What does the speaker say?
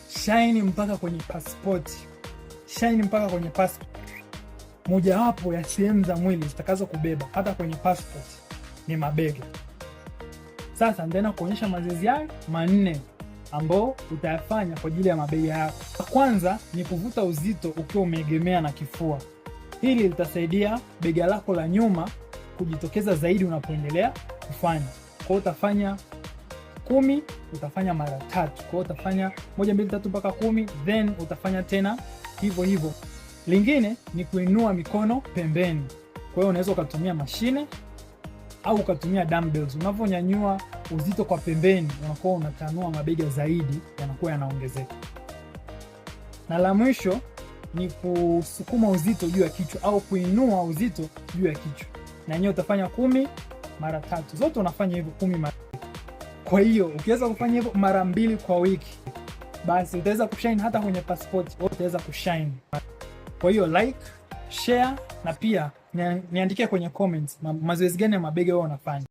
Shine mpaka kwenye passport. Shine mpaka kwenye passport. Mojawapo ya sehemu za mwili zitakazo kubeba hata kwenye passport ni mabega. Sasa nitaenda kuonyesha mazoezi hayo 4 ambao utayafanya kwa ajili ya mabega yako. Kwanza ni kuvuta uzito ukiwa umeegemea na kifua. Hili litasaidia bega lako la nyuma kujitokeza zaidi unapoendelea kufanya. Kwa hiyo utafanya 10, utafanya mara 3. Kwa hiyo utafanya 1 2 3 mpaka 10, then utafanya tena hivyo hivyo. Lingine ni kuinua mikono pembeni. Kwa hiyo unaweza ukatumia mashine au ukatumia dumbbells. Unaponyanyua uzito kwa pembeni, unakuwa unatanua mabega zaidi, yanakuwa yanaongezeka. Na la mwisho ni kusukuma uzito juu ya kichwa au kuinua uzito juu ya kichwa. Na yenyewe utafanya 10 mara 3. Zote unafanya hivyo 10 mara. Kwa hiyo ukiweza kufanya hivyo mara 2 kwa wiki, basi utaweza kushine hata kwenye passport, utaweza kushine. Kwa hiyo like, share na pia niandikie kwenye comments mazoezi gani ya mabega wewe unafanya.